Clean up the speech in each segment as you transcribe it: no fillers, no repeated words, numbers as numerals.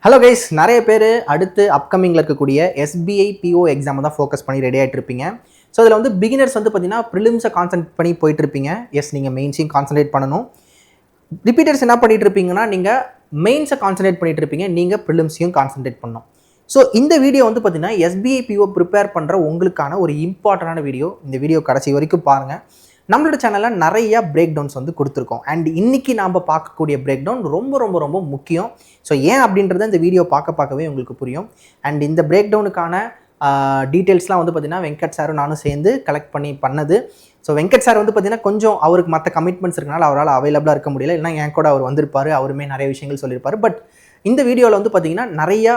Hello guys, நிறைய பேர் அடுத்து அப்கமிங்கில் இருக்கக்கூடிய எஸ்பிஐ பிஓ எக்ஸாமை தான் ஃபோக்கஸ் பண்ணி ரெடி ஆகிட்டு இருப்பீங்க. ஸோ இதில் வந்து பிகினர்ஸ் வந்து பார்த்தீங்கன்னா ப்ரிலிம்ஸை கான்சன்ட்ரேட் பண்ணி போயிட்டு இருப்பீங்க. எஸ், நீங்கள் மெயின்ஸையும் கான்சன்ட்ரேட் பண்ணணும். ரிப்பீட்டர்ஸ் என்ன பண்ணிட்டு இருப்பீங்கன்னா, நீங்கள் மெயின்ஸை கான்சன்ட்ரேட் பண்ணிட்டு இருப்பீங்க, நீங்கள் ப்ரிலிம்ஸையும் கான்சன்ட்ரேட் பண்ணணும். ஸோ இந்த வீடியோ வந்து பார்த்தீங்கன்னா எஸ்பிஐ பிஓ ப்ரிப்பேர் பண்ணுற உங்களுக்கான ஒரு இம்பார்ட்டண்டான வீடியோ. இந்த வீடியோ கடைசி வரைக்கும் பாருங்கள். நம்மளோட சேனலில் நிறையா பிரேக் டவுன்ஸ் வந்து கொடுத்துருக்கோம். அண்ட் இன்றைக்கி நாம் பார்க்கக்கூடிய பிரேக் டவுன் ரொம்ப ரொம்ப ரொம்ப முக்கியம். ஸோ ஏன் அப்படின்றத இந்த வீடியோ பார்க்கவே உங்களுக்கு புரியும். அண்ட் இந்த பிரேக் டவுனுக்கான டீட்டெயில்ஸ்லாம் வந்து பார்த்திங்கன்னா வெங்கட் சாரும் நானும் சேர்ந்து கலெக்ட் பண்ணது. ஸோ வெங்கட் சார் வந்து பார்த்திங்கன்னா கொஞ்சம் அவருக்கு மற்ற கமிட்மெண்ட்ஸ் இருக்கனால அவரால் அவைலபிளாக இருக்க முடியல. இல்லைனா என் கூட அவர் வந்திருப்பார், அவருமே நிறைய விஷயங்கள் சொல்லியிருப்பார். பட் இந்த வீடியோவில் வந்து பார்த்திங்கன்னா நிறையா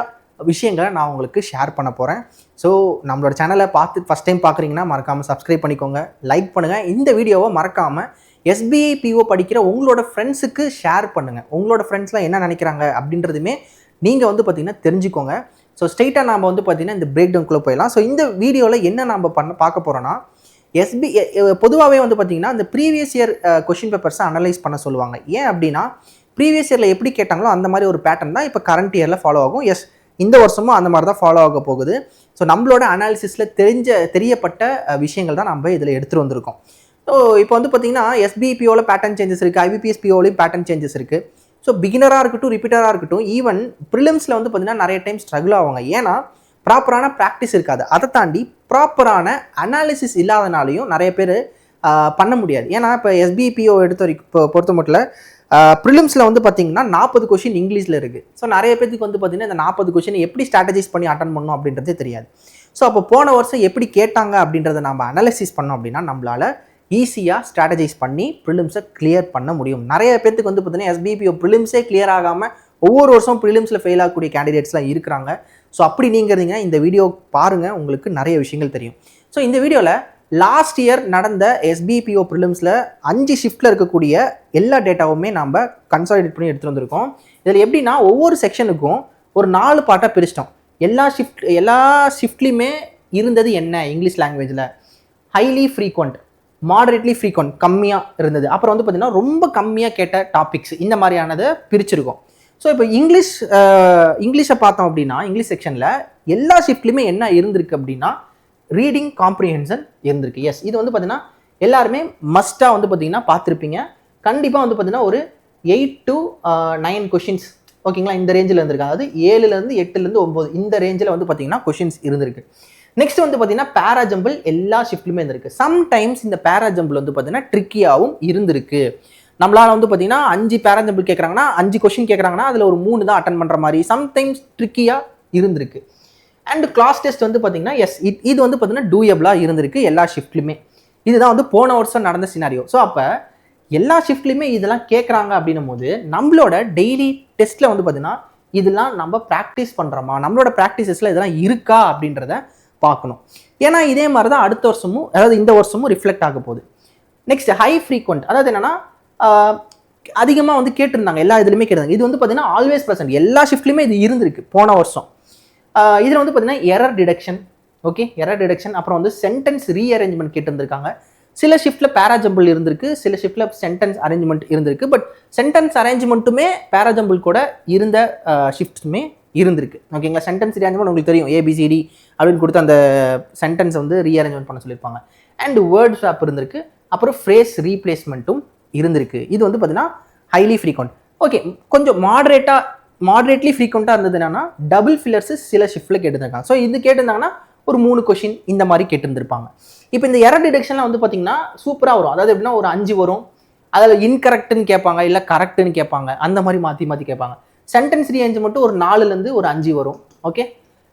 விஷயங்களை நான் உங்களுக்கு ஷேர் பண்ண போகிறேன். ஸோ நம்மளோட சேனலை ஃபஸ்ட் டைம் பார்க்குறீங்கன்னா மறக்காமல் சப்ஸ்கிரைப் பண்ணிக்கோங்க, லைக் பண்ணுங்கள். இந்த வீடியோவை மறக்காமல் எஸ்பிஐ பிஓ படிக்கிற உங்களோட ஃப்ரெண்ட்ஸுக்கு ஷேர் பண்ணுங்கள். உங்களோட ஃப்ரெண்ட்ஸ்லாம் என்ன நினைக்கிறாங்க அப்படின்றதுமே நீங்கள் வந்து பார்த்திங்கன்னா தெரிஞ்சுக்கோங்க. ஸோ ஸ்ட்ரெயிட்டாக நாம் வந்து பார்த்திங்கன்னா இந்த பிரேக் டவுனுக்குள்ளே போயிடலாம். ஸோ இந்த வீடியோவில் என்ன நம்ம பார்க்க போகிறோன்னா, பொதுவாகவே வந்து பார்த்திங்கன்னா இந்த ப்ரீவியஸ் இயர் கொஷின் பேப்பர்ஸை அனலைஸ் பண்ண சொல்லுவாங்க. ஏன் அப்படின்னா ப்ரீவியஸ் இயரில் எப்படி கேட்டாங்களோ அந்த மாதிரி ஒரு பேட்டர்ன் தான் இப்போ கரண்ட் இயரில் ஃபாலோ ஆகும். எஸ், இந்த வருஷமும் அந்த மாதிரி தான் ஃபாலோ ஆக போகுது. ஸோ நம்மளோட அனாலிசிஸில் தெரியப்பட்ட விஷயங்கள் தான் நம்ம இதில் எடுத்துகிட்டு வந்திருக்கோம். ஸோ இப்போ வந்து பார்த்திங்கன்னா எஸ்பிபிஓவில் பேட்டர்ன் சேஞ்சஸ் இருக்குது, ஐபிபிஎஸ் பிஓலையும் பேட்டர்ன் சேஞ்சஸ் இருக்குது. ஸோ பிகினராக இருக்கட்டும், ரிப்பீட்டராக இருக்கட்டும், ஈவன் ப்ரிலிம்ஸில் வந்து பார்த்திங்கன்னா நிறைய டைம் ஸ்ட்ரகிள் ஆவாங்க. ஏன்னா ப்ராப்பரான ப்ராக்டிஸ் இருக்காது. அதை தாண்டி ப்ராப்பரான அனாலிசிஸ் இல்லாதனாலையும் நிறைய பேர் பண்ண முடியாது. ஏன்னா இப்போ எஸ்பிபிஓ பொறுத்த மட்டும் ப்ரிலிம்ஸில் வந்து பார்த்திங்கன்னா 40 கொஷின் இங்கிலீஷில் இருக்குது. ஸோ நிறைய பேருக்கு வந்து பார்த்திங்கன்னா இந்த 40 கொஷின் எப்படி ஸ்ட்ராட்டஜைஸ் பண்ணி அட்டன் பண்ணணும் அப்படின்றதே தெரியாது. ஸோ அப்போ போன வருஷம் எப்படி கேட்டாங்க அப்படின்றத நம்ம அனாலிசிஸ் பண்ணோம் அப்படின்னா நம்மளால் ஈஸியாக ஸ்ட்ராட்டஜைஸ் பண்ணி ப்ரிலிம்ஸை கிளியர் பண்ண முடியும். நிறைய பேருக்கு வந்து பார்த்திங்கன்னா எஸ்பிபிஓ ப்ரிலிம்ஸே கிளியர் ஆகாமல் ஒவ்வொரு வருஷம் ப்ரிலிம்ஸில் ஃபெயில் ஆகக்கூடிய கேண்டிடேட்ஸ்லாம் இருக்கிறாங்க. ஸோ அப்படி நீங்கள் இருந்தீங்கன்னா இந்த வீடியோ பாருங்கள், உங்களுக்கு நிறைய விஷயங்கள் தெரியும். ஸோ இந்த வீடியோவில் லாஸ்ட் இயர் நடந்த எஸ்பிபிஓ ப்ரிலிம்ஸில் 5 ஷிஃப்ட்டில் இருக்கக்கூடிய எல்லா டேட்டாவுமே நம்ம கன்சாலிடேட் பண்ணி எடுத்துகிட்டு வந்திருக்கோம். இதில் எப்படின்னா ஒவ்வொரு செக்ஷனுக்கும் ஒரு 4 பார்ட்டாக பிரிச்சிட்டோம். எல்லா ஷிஃப்ட்லேயுமே இருந்தது என்ன, இங்கிலீஷ் லாங்குவேஜில் ஹைலி ஃப்ரீக்வெண்ட், மாடரேட்லி ஃப்ரீக்வெண்ட் கம்மியாக இருந்தது, அப்புறம் வந்து பார்த்திங்கன்னா ரொம்ப கம்மியாக கேட்ட டாபிக்ஸ், இந்த மாதிரியானதை பிரிச்சிருக்கோம். ஸோ இப்போ இங்கிலீஷை பார்த்தோம் அப்படின்னா இங்கிலீஷ் செக்ஷனில் எல்லா ஷிஃப்ட்லேயுமே என்ன இருந்திருக்கு அப்படின்னா ரீடிங் காம்ப்ரிஹென்ஷன் இருந்திருக்கு. எஸ், இது வந்து பார்த்தீங்கன்னா எல்லாருமே மஸ்ட்டாக வந்து பார்த்தீங்கன்னா பார்த்துருப்பீங்க. கண்டிப்பாக வந்து பார்த்தீங்கன்னா ஒரு 8 to 9 கொஷின்ஸ், ஓகேங்களா, இந்த ரேஞ்சில் இருந்திருக்கு. அதாவது 7லேருந்து 8லேருந்து 9 இந்த ரேஞ்சில் வந்து பார்த்தீங்கன்னா கொஷின்ஸ் இருந்திருக்கு. நெக்ஸ்ட் வந்து பார்த்தீங்கன்னா பேராஜம்பிள் எல்லா ஷிஃப்ட்லையுமே இருந்திருக்கு. சம்டைம்ஸ் இந்த பேராஜம்பிள் வந்து பார்த்தீங்கன்னா ட்ரிக்கியாகவும் இருந்திருக்கு. நம்மளால் வந்து பார்த்தீங்கன்னா 5 பேராஜம்பிள் கேட்குறாங்கன்னா 5 கொஷின் கேட்குறாங்கன்னா அதில் ஒரு 3 தான் அட்டன் பண்ணுற மாதிரி சம்டைம்ஸ் ட்ரிக்கியாக இருந்திருக்கு. அண்ட் கிளாஸ் டெஸ்ட் வந்து பார்த்தீங்கன்னா எஸ், இது வந்து பார்த்தீங்கன்னா டூயபிளாக இருந்திருக்கு எல்லா ஷிஃப்ட்லையுமே. இதுதான் வந்து போன வருஷம் நடந்த சினாரியோ. ஸோ அப்போ எல்லா ஷிஃப்ட்லையுமே இதெல்லாம் கேட்குறாங்க அப்படின்னும் போது நம்மளோட டெய்லி டெஸ்ட்டில் வந்து பார்த்தீங்கன்னா இதெல்லாம் நம்ம ப்ராக்டிஸ் பண்ணுறோமா, நம்மளோட ப்ராக்டிசஸில் இதெல்லாம் இருக்கா அப்படின்றத பார்க்கணும். ஏன்னா இதே மாதிரி தான் அடுத்த வருஷமும், அதாவது இந்த வருஷமும் ரிஃப்ளெக்ட் ஆக போகுது. நெக்ஸ்ட் ஹை ஃப்ரீக்வெண்ட், அதாவது என்னென்னா அதிகமாக வந்து கேட்டிருந்தாங்க, எல்லா இதுலையுமே கேட்டிருந்தாங்க. இது வந்து பார்த்தீங்கன்னா ஆல்வேஸ் ப்ரெசென்ட் எல்லா ஷிஃப்ட்லையுமே இது இருந்திருக்கு போன வருஷம். இதில் வந்து பார்த்தீங்கன்னா error detection, okay, error detection, அப்புறம் வந்து சென்டென்ஸ் ரீஅரேஞ்ச்மெண்ட் கேட்டிருந்திருக்காங்க. சில ஷிஃப்ட்டில் பேராஜம்பிள் இருந்திருக்கு, சில ஷிஃப்ட்டில் சென்டென்ஸ் அரேஞ்ச்மெண்ட் இருந்திருக்கு. பட் சென்டென்ஸ் அரேஞ்ச்மெண்ட்டுமே பேராஜம்பிள் கூட இருந்த ஷிஃப்ட்ஸுமே இருந்திருக்கு, ஓகேங்களா. சென்டென்ஸ் ரீஅரேஞ்ச்மெண்ட் உங்களுக்கு தெரியும், ஏபிசிடி அப்படின்னு கொடுத்து அந்த சென்டென்ஸை வந்து ரீஅரேஞ்ச்மெண்ட் பண்ண சொல்லியிருப்பாங்க. அண்ட் வேர்ட் ஸ்வாப் இருந்திருக்கு, அப்புறம் ஃப்ரேஸ் ரீப்ளேஸ்மெண்ட்டும் இருந்திருக்கு. இது வந்து பார்த்தீங்கன்னா ஹைலி ஃப்ரீக்வெண்ட். ஓகே, கொஞ்சம் மாடரேட்லி ஃப்ரீக்வெண்ட்டாக இருந்தது என்னன்னா டபுள் ஃபில்லர்ஸ் சில ஷிஃப்ட்டில் கேட்டிருந்தாங்க. ஸோ இது கேட்டிருந்தாங்கன்னா ஒரு 3 கொஷின் இந்த மாதிரி கேட்டிருந்திருப்பாங்க. இப்போ இந்த எரர் டிடெக்ஷன்லாம் வந்து பார்த்தீங்கன்னா சூப்பராக வரும். அதாவது எப்படின்னா ஒரு 5 வரும், அதில் இன்கரெக்ட்னு கேட்பாங்க, இல்லை கரெக்டுன்னு கேட்பாங்க, அந்த மாதிரி மாற்றி கேட்பாங்க. சென்டென்ஸ் ரீஅரேஞ்ச் மட்டும் ஒரு 4லேருந்து ஒரு 5 வரும், ஓகே.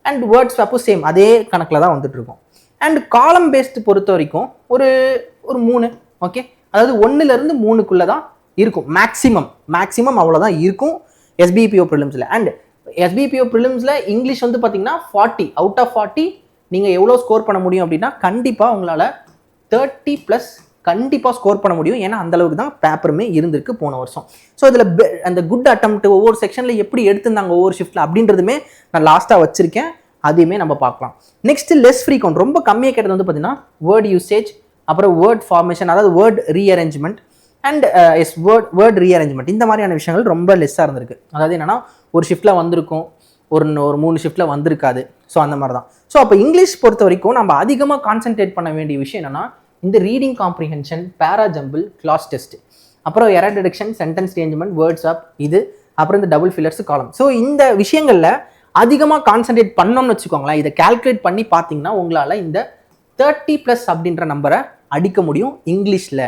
அண்ட் வேர்ட் ஸ்வாப்பும் சேம் அதே கணக்கில் தான் வந்துட்டு இருக்கும். அண்ட் காலம் பேஸ்டு பொறுத்த வரைக்கும் ஒரு 3, ஓகே, அதாவது 1லேருந்து 3க்குள்ளே தான் இருக்கும் மேக்ஸிமம் அவ்வளோதான் இருக்கும் எஸ்பிபிஓ ப்ரிலிம்ஸில். அண்ட் எஸ்பிபிஓ ப்ரிலிம்ஸில் இங்கிலீஷ் வந்து பார்த்தீங்கன்னா 40 அவுட் ஆஃப் 40 நீங்கள் எவ்வளோ ஸ்கோர் பண்ண முடியும் அப்படின்னா கண்டிப்பாக உங்களால் 30+ கண்டிப்பாக ஸ்கோர் பண்ண முடியும். ஏன்னா அந்தளவுக்கு தான் பேப்பருமே இருந்திருக்கு போன வருஷம். ஸோ இதில் அந்த குட் அட்டெம்ப்ட் ஒவ்வொரு செக்ஷனில் எப்படி எடுத்திருந்தாங்க ஒவ்வொரு ஷிஃப்ட்டில் அப்படின்றதுமே நான் லாஸ்ட்டாக வச்சுருக்கேன், அதையுமே நம்ம பார்க்கலாம். நெக்ஸ்ட் லெஸ் ஃப்ரீக்வெண்ட், ரொம்ப கம்மியாக கேட்டது வந்து பார்த்தீங்கன்னா வேர்ட் யூசேஜ், அப்புறம் வேர்ட் ஃபார்மேஷன், அதாவது word rearrangement, and word rearrangement, இந்த மாதிரியான விஷயங்கள் ரொம்ப லெஸ்ஸாக இருந்திருக்கு. அதாவது என்னன்னா ஒரு ஷிஃப்ட்டில் வந்திருக்கும், ஒரு 3 ஷிஃப்ட்டில் வந்திருக்காது. ஸோ அந்த மாதிரி தான். ஸோ அப்போ இங்கிலீஷ் பொறுத்த வரைக்கும் நம்ம அதிகமாக கான்சென்ட்ரேட் பண்ண வேண்டிய விஷயம் என்னென்னா இந்த ரீடிங் காம்ப்ரிஹென்ஷன், பேராஜம்பிள், கிளாஸ் டெஸ்ட், அப்புறம் எரர் டிடெக்ஷன், சென்டென்ஸ் சேஞ்ச்மெண்ட், வேர்ட்ஸ் அப், இது அப்புறம் இந்த டபுள் ஃபில்லர்ஸ், காலம். ஸோ இந்த விஷயங்களில் அதிகமாக கான்சென்ட்ரேட் பண்ணோம்னு வச்சுக்கோங்களேன். இதை கால்குலேட் பண்ணி பார்த்தீங்கன்னா உங்களால் இந்த 30+ அப்படின்ற நம்பரை அடிக்க முடியும் இங்கிலீஷில்.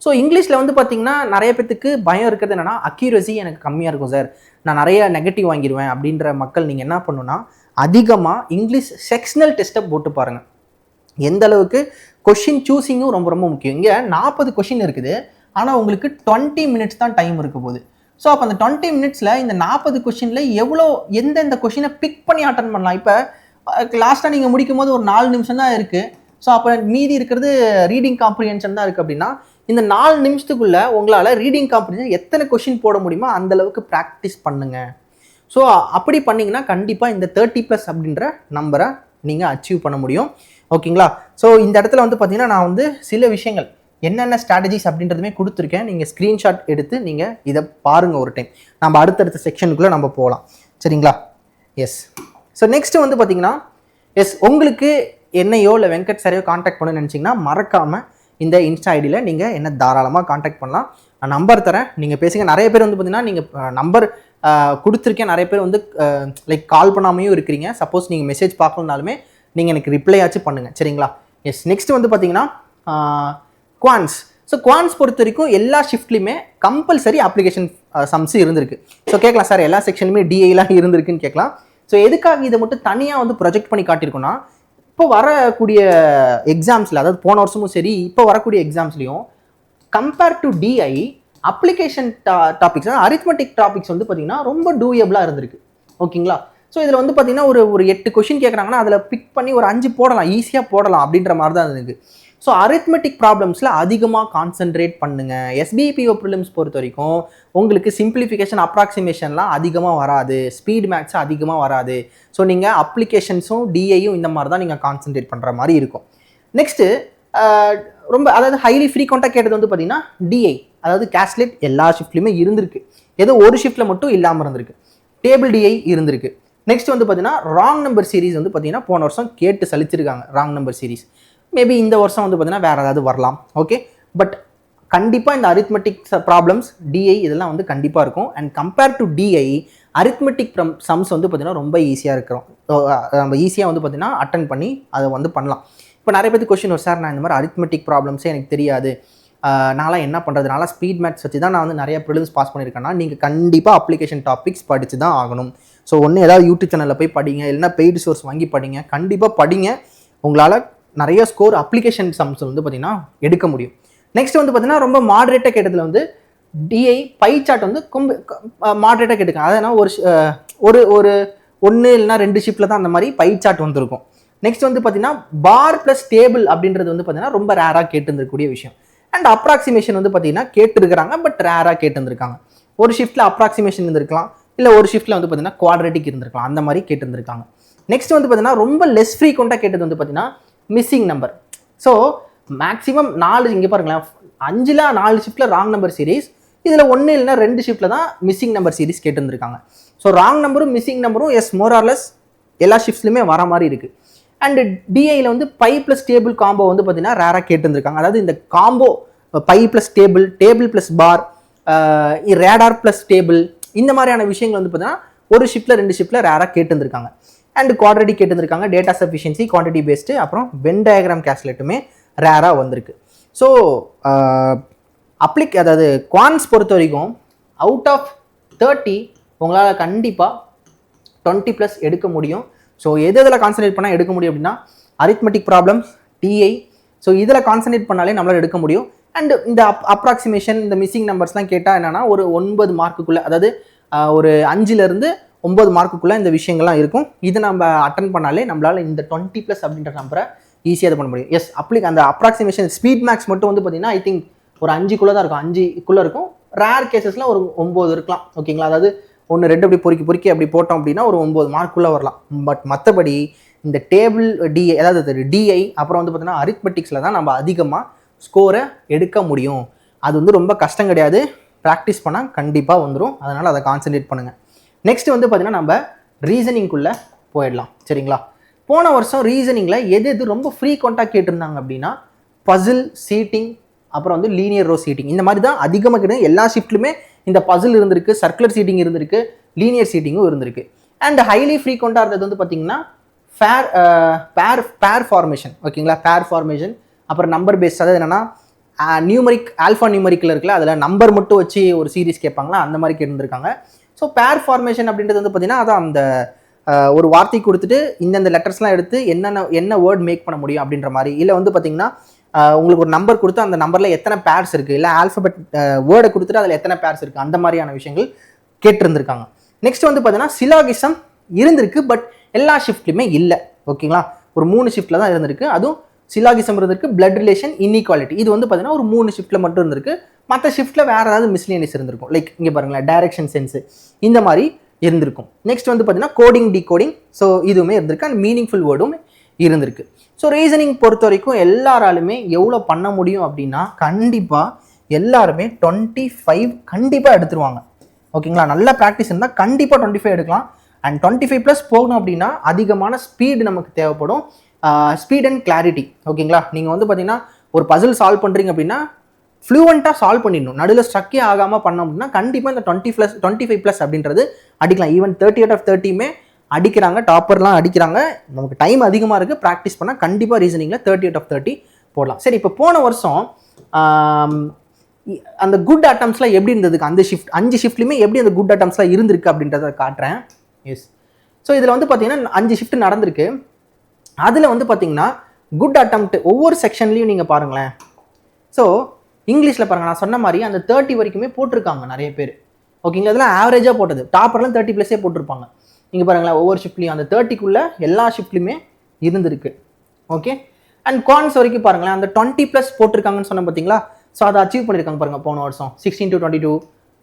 ஸோ இங்கிலீஷில் வந்து பார்த்தீங்கன்னா நிறைய பேத்துக்கு பயம் இருக்கிறது என்னென்னா அக்யூரசி எனக்கு கம்மியாக இருக்கும் சார், நான் நிறைய நெகட்டிவ் வாங்கிடுவேன் அப்படின்ற மக்கள் நீங்கள் என்ன பண்ணுன்னா அதிகமாக இங்கிலீஷ் செக்ஷனல் டெஸ்ட்டை போட்டு பாருங்கள். எந்த அளவுக்கு கொஷின் சூஸிங்கும் ரொம்ப ரொம்ப முக்கியம். இங்கே 40 கொஷின் இருக்குது, ஆனால் உங்களுக்கு 20 மினிட்ஸ் தான் டைம் இருக்க போகுது. ஸோ அப்போ அந்த 20 மினிட்ஸில் இந்த 40 கொஷினில் எவ்வளோ எந்தெந்த கொஷினை பிக் பண்ணி அட்டன் பண்ணலாம். இப்போ லாஸ்ட்டாக நீங்கள் முடிக்கும் போது ஒரு 4 நிமிஷம் தான் இருக்குது. ஸோ அப்போ மீதி இருக்கிறது ரீடிங் காம்ப்ரிஹென்ஷன் தான் இருக்குது. அப்படின்னா இந்த 4 நிமிஷத்துக்குள்ளே உங்களால் ரீடிங் காம்ப்ரிஹென்ஷன் எத்தனை கொஷின் போட முடியுமோ அந்தளவுக்கு ப்ராக்டிஸ் பண்ணுங்கள். ஸோ அப்படி பண்ணிங்கன்னா கண்டிப்பாக இந்த 30+ அப்படின்ற நம்பரை நீங்கள் அச்சீவ் பண்ண முடியும். ஓகேங்களா? ஸோ இந்த இடத்துல வந்து பார்த்தீங்கன்னா நான் வந்து சில விஷயங்கள் என்னென்ன ஸ்ட்ராட்டஜிஸ் அப்படின்றதுமே கொடுத்துருக்கேன். நீங்கள் ஸ்க்ரீன்ஷாட் எடுத்து நீங்கள் இதை பாருங்கள் ஒரு டைம். நம்ம அடுத்தடுத்த செக்ஷனுக்குள்ளே நம்ம போகலாம். சரிங்களா? எஸ். ஸோ நெக்ஸ்ட்டு வந்து பார்த்தீங்கன்னா உங்களுக்கு என்னையோ இல்லை வெங்கட் சாரையோ காண்டாக்ட் பண்ணணும்னு நினச்சிங்கன்னா மறக்காமல் இந்த இன்ஸ்டா ஐடியில் நீங்கள் என்ன தாராளமாக காண்டாக்ட் பண்ணலாம். நான் நம்பர் தரேன், நீங்கள் பேசுங்க. நிறைய பேர் வந்து பார்த்தீங்கன்னா நீங்கள் நம்பர் கொடுத்துருக்கேன். நிறைய பேர் வந்து லைக் கால் பண்ணாமையும் இருக்கிறீங்க. சப்போஸ் நீங்கள் மெசேஜ் பார்க்கணுனாலுமே நீங்கள் எனக்கு ரிப்ளை ஆச்சு பண்ணுங்கள். சரிங்களா? எஸ். நெக்ஸ்ட் வந்து பார்த்தீங்கன்னா குவான்ஸ். ஸோ குவான்ஸ் பொறுத்த வரைக்கும் எல்லா ஷிஃப்ட்லையுமே கம்பல்சரி அப்ளிகேஷன் சம்ஸ் இருந்திருக்கு. ஸோ கேட்கலாம் சார் எல்லா செக்ஷனுமே டிஐலாம் இருந்திருக்குன்னு கேட்கலாம். ஸோ எதுக்காக இதை மட்டும் தனியாக வந்து ப்ரொஜெக்ட் பண்ணி காட்டியிருக்கோன்னா இப்போ வரக்கூடிய எக்ஸாம்ஸில், அதாவது போன வருஷமும் சரி இப்போ வரக்கூடிய எக்ஸாம்ஸ்லையும் compare to DI application topics, arithmetic topics வந்து பார்த்தீங்கன்னா ரொம்ப டூயபிளாக இருந்திருக்கு. ஓகேங்களா? ஸோ இதில் வந்து பார்த்தீங்கன்னா ஒரு 8 கொஷின் கேட்குறாங்கன்னா அதில் பிக் பண்ணி ஒரு 5 போடலாம், ஈஸியாக போடலாம் அப்படின்ற மாதிரி தான் இருக்குது. ஸோ அரித்மெட்டிக் ப்ராப்ளம்ஸில் அதிகமாக கான்சென்ட்ரேட் பண்ணுங்கள். SBIPO ப்ரிலிம்ஸ் பொறுத்த வரைக்கும் உங்களுக்கு சிம்பிளிஃபிகேஷன், அப்ராக்சிமேஷன்லாம் அதிகமாக வராது, ஸ்பீட் மேக்ஸ் அதிகமாக வராது. ஸோ நீங்கள் அப்ளிகேஷன்ஸும் டிஐயும் இந்த மாதிரி தான் நீங்கள் கான்சென்ட்ரேட் பண்ணுற மாதிரி இருக்கும். நெக்ஸ்ட்டு ரொம்ப அதாவது ஹைலி ஃப்ரீக்வெண்ட்டாக கேட்டது வந்து பார்த்தீங்கன்னா டிஐ, அதாவது கேஸ்லெட் எல்லா ஷிஃப்ட்லையுமே இருந்திருக்கு, ஏதோ ஒரு ஷிஃப்ட்டில் மட்டும் இல்லாமல் இருந்திருக்கு. டேபிள் டிஐ இருந்திருக்கு. நெக்ஸ்ட் வந்து பார்த்தீங்கன்னா ராங் நம்பர் சீரிஸ் வந்து பார்த்தீங்கன்னா போன வருஷம் கேட்டு சலிச்சிருக்காங்க. ராங் நம்பர் சீரிஸ் மேபி இந்த வருஷம் வந்து பார்த்தீங்கன்னா வேறு ஏதாவது வரலாம். ஓகே, பட் கண்டிப்பாக இந்த அரித்மெட்டிக் ப்ராப்ளம்ஸ் டிஐ இதெல்லாம் வந்து கண்டிப்பாக இருக்கும். And compare to DI arithmetic sums வந்து பார்த்தீங்கன்னா ரொம்ப ஈஸியாக இருக்கிறோம். நம்ம ஈஸியாக வந்து பார்த்தீங்கன்னா அட்டன் பண்ணி அதை வந்து பண்ணலாம். இப்போ நிறைய பேருக்கு கொஸ்டின் வரும், சார் நான் இந்த மாதிரி அரித்மெட்டிக் ப்ராப்ளம்ஸே எனக்கு தெரியாது, நான்லாம் என்ன பண்ணுறது, நான்லாம் ஸ்பீட் மேத்ஸ் வச்சு தான் நான் வந்து நிறைய ப்ரிலிம்ஸ் பாஸ் பண்ணியிருக்கேன்னா நீங்கள் கண்டிப்பாக அப்ளிகேஷன் டாபிக்ஸ் படித்து தான் ஆகணும். ஸோ ஒன்று ஏதாவது யூடியூப் சேனலில் போய் படிங்க, இல்லைனா பெய்டு சோர்ஸ் வாங்கி படிங்க. கண்டிப்பாக படிங்க, உங்களால் நிறைய ஸ்கோர் அப்ளிகேஷன் சம்ஸ் வந்து பார்த்தீங்கன்னா எடுக்க முடியும். நெக்ஸ்ட் வந்து பார்த்தீங்கன்னா ரொம்ப மாடரேட்டாக கேட்டதில் வந்து டிஐ பை சார்ட் வந்து மாடரேட்டாக கேட்டுக்காங்க. அதனால் ஒரு ஒரு 1 இல்லைனா 2 ஷிஃப்ட்டில் தான் அந்த மாதிரி பை சார்ட் வந்துருக்கும். நெக்ஸ்ட் வந்து பார்த்தீங்கன்னா பார் ப்ளஸ் டேபிள் அப்படின்றது வந்து பார்த்தீங்கன்னா ரொம்ப ரேராக கேட்டுருக்கக்கூடிய விஷயம். அண்ட் அப்ராக்சிமேஷன் வந்து பார்த்தீங்கன்னா கேட்டுருக்கிறாங்க, பட் ரேராக கேட்டுருந்துருக்காங்க. ஒரு ஷிஃப்ட்டில் அப்ராக்சிமேஷன் இருந்திருக்கலாம், இல்லை ஒரு ஷிஃப்ட்டில் வந்து பார்த்தீங்கன்னா குவாட்ரேட்டிக் இருந்திருக்கலாம், அந்த மாதிரி கேட்டுருந்துருக்காங்க. நெக்ஸ்ட் வந்து பார்த்தீங்கன்னா ரொம்ப லெஸ் ஃப்ரீக்வெண்ட்டாக கேட்டது வந்து பார்த்தீங்கன்னா மிஸ்ஸிங் நம்பர். ஸோ மேக்ஸிமம் 4 இங்கே பாருங்களேன், 5ல் 4 ஷிஃப்ட்டில் ராங் நம்பர் சீரிஸ், இதில் 1 இல்லைனா 2 ஷிஃப்ட்டில் தான் மிஸ்ஸிங் நம்பர் சீரிஸ் கேட்டுருந்துருக்காங்க. ஸோ ராங் நம்பரும் மிஸ்ஸிங் நம்பரும் மோர் ஆர் லெஸ் எல்லா ஷிஃப்ட்ஸ்லையுமே வர மாதிரி இருக்குது. அண்ட் டிஐயில் வந்து பை ப்ளஸ் டேபிள் காம்போ வந்து பார்த்தீங்கன்னா ரேராக கேட்டுருந்துருக்காங்க. அதாவது இந்த combo pie plus table, table plus bar, radar plus table, இந்த மாதிரியான விஷயங்கள் வந்து பார்த்தீங்கன்னா ஒரு ஷிஃப்ட்டில் 2 ஷிஃப்ட்டில் ரேராக கேட்டுருந்துருக்காங்க. அண்ட் குவாட்ரேட்டிக் கேட்டுருந்துருக்காங்க, டேட்டா சஃபிஷியன்சி, குவான்டிட்டி பேஸ்டு, அப்புறம் வென் டயக்ராம் கேல்குலேட்டுமே ரேராக வந்திருக்கு. ஸோ அதாவது குவான்ஸ் பொறுத்த வரைக்கும் அவுட் ஆஃப் 30 உங்களால் கண்டிப்பாக 20+ எடுக்க முடியும். ஸோ எதில் கான்சன்ட்ரேட் பண்ணால் எடுக்க முடியும் அப்படின்னா அரித்மெட்டிக் ப்ராப்ளம்ஸ், டிஐ, ஸோ இதில் கான்சன்ட்ரேட் பண்ணாலே நம்மளால் எடுக்க முடியும். அண்ட் இந்த அப்ராக்சிமேஷன், இந்த மிஸ்ஸிங் நம்பர்ஸ்லாம் கேட்டால் என்னென்னா ஒரு 9 மார்க்குக்குள்ளே, அதாவது ஒரு 5லேருந்து 9 மார்க்குக்குள்ளே இந்த விஷயங்கள்லாம் இருக்கும். இதை நம்ம அட்டன் பண்ணாலே நம்மளால் இந்த 20+ அப்படின்ற நம்பரை ஈஸியாக இது பண்ண முடியும். எஸ், அந்த அப்ராக்சிமேஷன் ஸ்பீட் மேக்ஸ் மட்டும் வந்து பார்த்தீங்கன்னா ஐ திங்க் ஒரு 5க்குள்ளே தான் இருக்கும், 5க்குள்ளே இருக்கும். ரேர் கேசஸில் ஒரு 9 இருக்கலாம். ஓகேங்களா? அதாவது 1 2 அப்படி பொறுக்கி அப்படி போட்டோம் அப்படின்னா ஒரு 9 மார்க்குள்ளே வரலாம். பட் மற்றபடி இந்த டேபிள் டிஐ, அதாவது டிஐ அப்புறம் வந்து பார்த்தீங்கன்னா அரித்மெட்டிக்ஸில் தான் நம்ம அதிகமாக ஸ்கோரை எடுக்க முடியும். அது வந்து ரொம்ப கஷ்டம் கிடையாது, ப்ராக்டிஸ் பண்ணால் கண்டிப்பாக வந்துடும். அதனால் அதை கான்சன்ட்ரேட் பண்ணுங்கள். நெக்ஸ்ட் வந்து பார்த்தீங்கன்னா நம்ம ரீசனிங்குள்ளே போயிடலாம். சரிங்களா? போன வருஷம் ரீசனிங்கில் எது எது ரொம்ப ஃப்ரீக்வெண்ட்டாக கேட்டிருந்தாங்க அப்படின்னா பசில், சீட்டிங், அப்புறம் வந்து லீனியர் ரோ சீட்டிங். இந்த மாதிரி தான் அதிகமாக கேட்டு எல்லா ஷிஃப்ட்லுமே இந்த பசில் இருந்திருக்கு, சர்க்குலர் சீட்டிங் இருந்திருக்கு, லீனியர் சீட்டிங்கும் இருந்திருக்கு. அண்ட் ஹைலி ஃப்ரீக்வெண்ட்டாக இருந்தது வந்து பார்த்தீங்கன்னா பேர் ஃபார்மேஷன். ஓகேங்களா? பேர் ஃபார்மேஷன், அப்புறம் நம்பர் பேஸ்ட். அதாவது என்னன்னா நியூமரிக், ஆல்ஃபா நியூமரிக்கில் இருக்குல்ல, அதில் நம்பர் மட்டும் வச்சு ஒரு சீரிஸ் கேட்பாங்களா, அந்த மாதிரி கேட்டுருக்காங்க. ஸோ பேர் ஃபார்மேஷன் அப்படின்றது வந்து பார்த்தீங்கன்னா அதான் அந்த ஒரு வார்த்தை கொடுத்துட்டு இந்தந்த லெட்டர்ஸ்லாம் எடுத்து என்ன வேர்ட் மேக் பண்ண முடியும் அப்படின்ற மாதிரி. இல்லை வந்து பார்த்தீங்கன்னா உங்களுக்கு ஒரு நம்பர் கொடுத்து அந்த நம்பரில் எத்தனை பேர்ஸ் இருக்குது, இல்லை ஆல்ஃபபெட் வேர்டை கொடுத்துட்டு அதில் எத்தனை பேர்ஸ் இருக்குது, அந்த மாதிரியான விஷயங்கள் கேட்டிருந்துருக்காங்க. நெக்ஸ்ட் வந்து பார்த்தீங்கன்னா சிலாகிசம் இருந்திருக்கு, பட் எல்லா ஷிஃப்ட்லையுமே இல்லை. ஓகேங்களா? ஒரு 3 ஷிஃப்ட்டில் தான் இருந்திருக்கு. அதுவும் சிலாகிசம் இருந்திருக்கு, பிளட் ரிலேஷன், இன்இக்வாலிட்டி. இது வந்து பார்த்தீங்கன்னா ஒரு 3 ஷிஃப்ட்டில் மட்டும் இருந்திருக்கு. மற்ற ஷிஃப்ட்டில் வேறு ஏதாவது மிஸ்லேனியஸ் இருந்திருக்கும். லைக் இங்கே பாருங்களேன், டைரக்ஷன் சென்ஸு இந்த மாதிரி இருந்திருக்கும். நெக்ஸ்ட் வந்து பார்த்தீங்கன்னா கோடிங், டிகோடிங். ஸோ இதுவுமே இருந்திருக்கு. அண்ட் மீனிங்ஃபுல் வேர்டும் இருந்திருக்கு. ஸோ ரீசனிங் பொறுத்த வரைக்கும் எல்லாராலுமே எவ்வளோ பண்ண முடியும் அப்படின்னா கண்டிப்பாக எல்லாருமே 25 கண்டிப்பாக எடுத்துருவாங்க. ஓகேங்களா? நல்ல ப்ராக்டிஸ் இருந்தால் கண்டிப்பாக 25 எடுக்கலாம். அண்ட் 25+ போகணும் அப்படின்னா அதிகமான ஸ்பீடு நமக்கு தேவைப்படும். Speed and clarity. ஓகேங்களா? நீங்கள் வந்து பார்த்தீங்கன்னா ஒரு பசில் சால்வ் பண்ணுறீங்க அப்படின்னா ஃப்ளூவெண்ட்டாக சால்வ் பண்ணிடணும். நடுவில் ஸ்ட்ரக்கே ஆகாமல் பண்ணோம் அப்படின்னா கண்டிப்பாக இந்த 25+ அப்படின்றது அடிக்கலாம். ஈவன் 30 out of 30 அடிக்கிறாங்க, டாப்பர்லாம் அடிக்கிறாங்க. நமக்கு டைம் அதிகமாக இருக்குது, ப்ராக்டிஸ் பண்ணால் கண்டிப்பாக ரீசனிங்கில் 30 out of 30 போடலாம். சரி, இப்போ போன வருஷம் அந்த குட் அட்டம்ஸ்லாம் எப்படி இருந்ததுக்கு அந்த ஷிஃப்ட் 5 ஷிஃப்ட்லையுமே எப்படி அந்த குட் அட்டம்ஸ்லாம் இருந்திருக்கு அப்படின்றத காட்டுறேன். எஸ். ஸோ இதில் வந்து பார்த்தீங்கன்னா 5 ஷிஃப்ட் நடந்திருக்கு. அதில் வந்து பார்த்தீங்கன்னா குட் அட்டம்ப்ட் ஒவ்வொரு செக்ஷன்லையும் நீங்கள் பாருங்களேன். ஸோ இங்கிலீஷில் பாருங்கள், நான் சொன்ன மாதிரி அந்த 30 வரைக்குமே போட்டிருக்காங்க நிறைய பேர். ஓகேங்களா? அதெல்லாம் ஆவரேஜாக போட்டது. டாப்பர்லாம் 30+ போட்டிருப்பாங்க. நீங்கள் பாருங்களேன், ஒவ்வொரு ஷிஃப்ட்லையும் அந்த 30க்குள்ளே எல்லா ஷிஃப்ட்லையுமே இருந்திருக்கு. ஓகே. அண்ட் கான்ஸ் வரைக்கும் பாருங்களேன், அந்த 20+ போட்டிருக்காங்கன்னு சொன்ன பார்த்தீங்களா? ஸோ அதை அச்சீவ் பண்ணியிருக்காங்க பாருங்கள். போன வருஷம் 16 to 22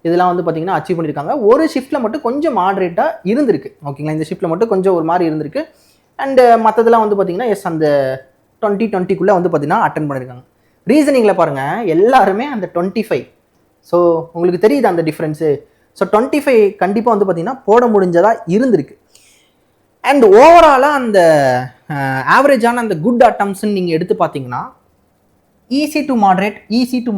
இதெல்லாம் வந்து பார்த்தீங்கன்னா அச்சீவ் பண்ணியிருக்காங்க. ஒரு ஷிஃப்ட்டில் மட்டும் கொஞ்சம் மாடரேட்டாக இருந்திருக்கு. ஓகேங்களா? இந்த ஷிஃப்ட்டில் மட்டும் கொஞ்சம் ஒரு மாதிரி இருந்திருக்கு. அண்டு மற்றதெல்லாம் வந்து பார்த்தீங்கன்னா எஸ் அந்த 2020க்குள்ளே வந்து பார்த்தீங்கன்னா அட்டன் பண்ணியிருக்காங்க. ரீசனிங்கில் பாருங்கள், எல்லாருமே அந்த 25. ஸோ உங்களுக்கு தெரியுது அந்த டிஃப்ரென்ஸு. ஸோ 25 கண்டிப்பாக வந்து பார்த்தீங்கன்னா போட முடிஞ்சதாக இருந்திருக்கு. அண்ட் ஓவராலாக அந்த ஆவரேஜான அந்த குட் அட்டம்ஸ்ன்னு நீங்கள் எடுத்து பார்த்தீங்கன்னா ஈஸி டு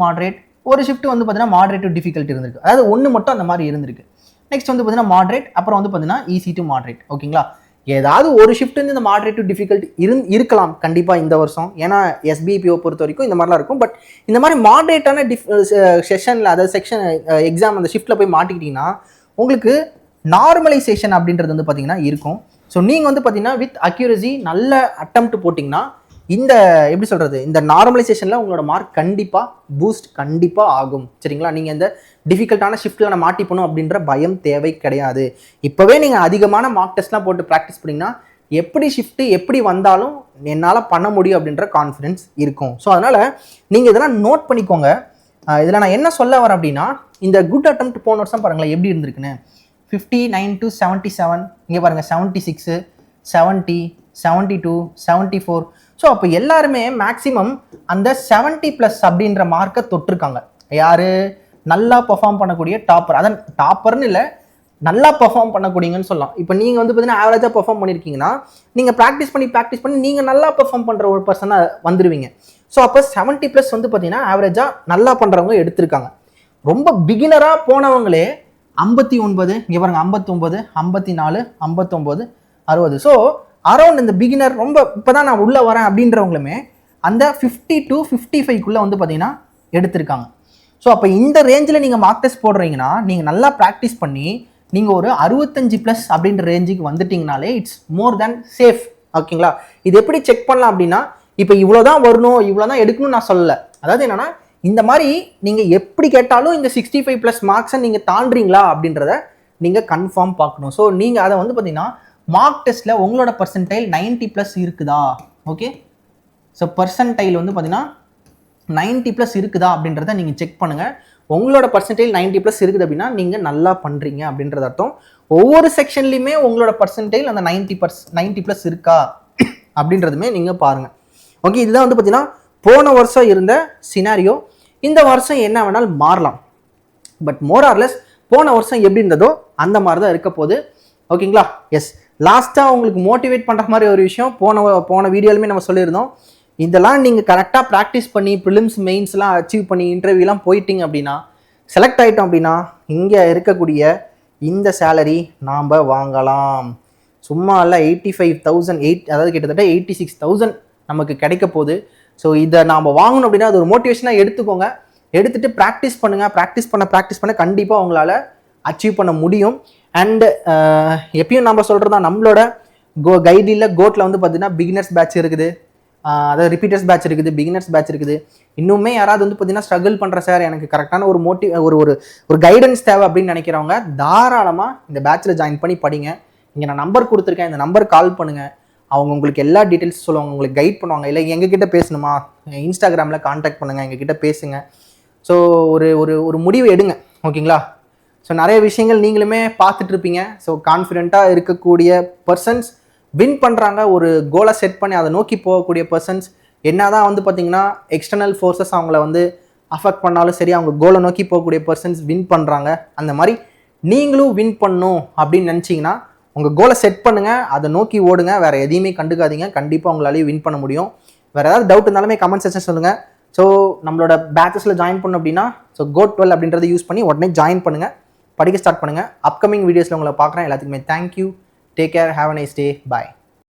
மாடரேட் ஒரு ஷிஃப்ட் வந்து பார்த்தீங்கன்னா மாடரேட் டு டிஃபிகல்ட் இருந்திருக்கு. அதாவது ஒன்று மட்டும் அந்த மாதிரி இருந்திருக்கு. நெக்ஸ்ட் வந்து பார்த்தீங்கன்னா மாடரேட், அப்புறம் வந்து பார்த்தீங்கன்னா ஈஸி டு மாடரேட். ஓகேங்களா? ஏதாவது ஒரு ஷிஃப்ட் வந்து இந்த மாடரேட் டு டிஃபிகல்ட் இருக்கலாம் கண்டிப்பாக இந்த வருஷம். ஏன்னா SBPO பொறுத்த வரைக்கும் இந்த மாதிரிலாம் இருக்கும். பட் இந்த மாதிரி மாடரேட்டான செஷனில், அதாவது செக்ஷன் எக்ஸாம் அந்த ஷிஃப்ட்டில் போய் மாட்டிக்கிட்டிங்கன்னா உங்களுக்கு நார்மலைசேஷன் அப்படின்றது வந்து பார்த்தீங்கன்னா இருக்கும். ஸோ நீங்கள் வந்து பார்த்தீங்கன்னா வித் அக்யூரசி நல்ல அட்டம்ப்ட் போட்டிங்கன்னா இந்த எப்படி சொல்கிறது, இந்த நார்மலைசேஷனில் உங்களோட மார்க் கண்டிப்பாக பூஸ்ட் கண்டிப்பாக ஆகும். சரிங்களா? நீங்கள் இந்த டிஃபிகல்ட்டான ஷிஃப்ட்டில் நான் மாட்டிப்பணும் அப்படின்ற பயம் தேவை கிடையாது. இப்போவே நீங்கள் அதிகமான மார்க் டெஸ்ட்லாம் போட்டு ப்ராக்டிஸ் பண்ணிங்கன்னா எப்படி ஷிஃப்ட்டு எப்படி வந்தாலும் என்னால் பண்ண முடியும் அப்படின்ற கான்ஃபிடென்ஸ் இருக்கும். ஸோ அதனால் நீங்கள் இதெல்லாம் நோட் பண்ணிக்கோங்க. இதில் நான் என்ன சொல்ல வரேன் அப்படின்னா, இந்த குட் அட்டம்ப்ட் போன வருஷம் பாருங்களேன் எப்படி இருந்திருக்குன்னு. 59 to 77, இங்கே பாருங்கள் 76, 70, 72, 74. ஸோ அப்போ எல்லாருமே மேக்ஸிமம் அந்த 70+ அப்படின்ற மார்க்கை தொட்டிருக்காங்க. யார் நல்லா பெர்ஃபார்ம் பண்ணக்கூடிய டாப்பர், அதான் டாப்பர்னு இல்லை, நல்லா பெர்ஃபார்ம் பண்ணக்கூடியங்கன்னு சொல்லலாம். இப்போ நீங்கள் வந்து பார்த்தீங்கன்னா ஆவரேஜாக பெர்ஃபார்ம் பண்ணியிருக்கீங்கன்னா நீங்கள் ப்ராக்டிஸ் பண்ணி நீங்கள் நல்லா பெர்ஃபார்ம் பண்ணுற ஒரு பர்சனாக வந்துடுவீங்க. ஸோ அப்போ 70+ வந்து பார்த்தீங்கன்னா ஆவரேஜாக நல்லா பண்ணுறவங்க எடுத்திருக்காங்க. ரொம்ப பிகினராக போனவங்களே 59, இங்கே பாருங்க 59, 54, 59, 60. ஸோ அரௌண்ட் இந்த பிகினர் ரொம்ப இப்போ தான் நான் உள்ளே வரேன் அப்படின்றவங்களுமே அந்த 50 to 55க்குள்ளே வந்து பார்த்தீங்கன்னா எடுத்திருக்காங்க. ஸோ அப்போ இந்த ரேஞ்சில் நீங்கள் மார்க் டெஸ்ட் போடுறீங்கன்னா நீங்கள் நல்லா ப்ராக்டிஸ் பண்ணி நீங்கள் ஒரு 65+ அப்படின்ற ரேஞ்சுக்கு வந்துட்டிங்கனாலே இட்ஸ் மோர் தேன் சேஃப். ஓகேங்களா? இது எப்படி செக் பண்ணலாம் அப்படின்னா, இப்போ இவ்வளோ தான் வரணும், இவ்வளோ தான் எடுக்கணும்னு நான் சொல்லலை. அதாவது என்னென்னா, இந்த மாதிரி நீங்கள் எப்படி கேட்டாலும் இந்த 65+ மார்க்ஸை நீங்கள் தாண்டுறீங்களா அப்படின்றத நீங்கள் கன்ஃபார்ம் பார்க்கணும். ஸோ நீங்கள் அதை வந்து பார்த்தீங்கன்னா மார்க் டெஸ்ட்டில் உங்களோட பர்சன்டைல் 90+ இருக்குதா? ஓகே. ஸோ பர்சன்டைல் வந்து பார்த்தீங்கன்னா 90+ இருக்குதா அப்படின்றத நீங்கள் செக் பண்ணுங்கள். உங்களோட பர்சன்டைல் 90+ இருக்குது அப்படின்னா நீங்கள் நல்லா பண்ணுறீங்க அப்படின்றது அர்த்தம். ஒவ்வொரு செக்ஷன்லையுமே உங்களோட பர்சன்டைல் அந்த 90+ இருக்கா அப்படின்றதுமே நீங்கள் பாருங்கள். ஓகே. இதுதான் வந்து பார்த்தீங்கன்னா போன வருஷம் இருந்த சினாரியோ. இந்த வருஷம் என்ன வேணாலும் மாறலாம். பட் மோர் ஆர்லெஸ் போன வருஷம் எப்படி இருந்ததோ அந்த மாதிரி தான் இருக்க போகுது. ஓகேங்களா? எஸ், லாஸ்ட்டாக உங்களுக்கு மோட்டிவேட் பண்ணுற மாதிரி ஒரு விஷயம் போன வீடியோலுமே நம்ம சொல்லியிருந்தோம். இதெல்லாம் நீங்கள் கரெக்டாக ப்ராக்டிஸ் பண்ணி ப்ரிலிம்ஸ் மெயின்ஸ்லாம் அச்சீவ் பண்ணி இன்டர்வியூலாம் போயிட்டீங்க அப்படின்னா, செலக்ட் ஆகிட்டோம் அப்படின்னா, இங்கே இருக்கக்கூடிய இந்த சேலரி நாம் வாங்கலாம். சும்மா இல்லை, 85,000 அதாவது கிட்டத்தட்ட 86,000 நமக்கு கிடைக்க போகுது. ஸோ இதை நாம் வாங்கணும் அப்படின்னா அது ஒரு மோட்டிவேஷனாக எடுத்துக்கோங்க. எடுத்துகிட்டு ப்ராக்டிஸ் பண்ணுங்கள். ப்ராக்டிஸ் பண்ண கண்டிப்பாக உங்களால் அச்சீவ் பண்ண முடியும். அண்டு எப்பயும் நம்ம சொல்கிறது தான், நம்மளோட கைடில் கோட்டில் வந்து பார்த்தீங்கன்னா பிகினர்ஸ் பேட்ச் இருக்குது, அதாவது ரிப்பீட்டர்ஸ் பேட்ச் இருக்குது, பிகினர்ஸ் பேட்ச் இருக்குது. இன்னுமே யாராவது வந்து பார்த்தீங்கன்னா ஸ்ட்ரகிள் பண்ணுற சார், எனக்கு கரெக்டான ஒரு ஒரு கைடன்ஸ் தேவை அப்படின்னு நினைக்கிறவங்க தாராளமாக இந்த பேட்சில் ஜாயின் பண்ணி படிங்க. இங்கே நான் நம்பர் கொடுத்துருக்கேன், இந்த நம்பர் கால் பண்ணுங்கள். அவங்க உங்களுக்கு எல்லா டீட்டெயில்ஸ் சொல்லுவாங்க, உங்களுக்கு கைட் பண்ணுவாங்க. இல்லை எங்ககிட்ட பேசணுமா, இன்ஸ்டாகிராமில் கான்டாக்ட் பண்ணுங்கள், எங்ககிட்ட பேசுங்க. ஸோ ஒரு முடிவு எடுங்க. ஓகேங்களா? ஸோ நிறைய விஷயங்கள் நீங்களுமே பார்த்துட்ருப்பீங்க. ஸோ கான்ஃபிடென்ட்டாக இருக்கக்கூடிய பர்சன்ஸ் வின் பண்ணுறாங்க. ஒரு கோலை செட் பண்ணி அதை நோக்கி போகக்கூடிய பர்சன்ஸ் என்ன தான் வந்து பார்த்திங்கன்னா எக்ஸ்டர்னல் ஃபோர்ஸஸ் அவங்கள வந்து அஃபெக்ட் பண்ணாலும் சரி, அவங்க கோலை நோக்கி போகக்கூடிய பர்சன்ஸ் வின் பண்ணுறாங்க. அந்த மாதிரி நீங்களும் வின் பண்ணணும் அப்படின்னு நினச்சிங்கன்னா உங்கள் கோலை செட் பண்ணுங்கள், அதை நோக்கி ஓடுங்க. வேறு எதையுமே கண்டுக்காதீங்க. கண்டிப்பாக உங்களாலேயும் வின் பண்ண முடியும். வேறு ஏதாவது டவுட் இருந்தாலுமே கமெண்ட் செக்ஷன் சொல்லுங்கள். ஸோ நம்மளோட பேட்சஸில் ஜாயின் பண்ணணும் அப்படின்னா GOAT12 அப்படின்றத யூஸ் பண்ணி உடனே ஜாயின் பண்ணுங்கள், படிக்க ஸ்டார்ட் பண்ணுங்கள். அப்கமிங் வீடியோஸில் உங்களை பார்க்குறேன். எல்லாத்துக்குமே thank you. Take care. Have a nice day. Bye.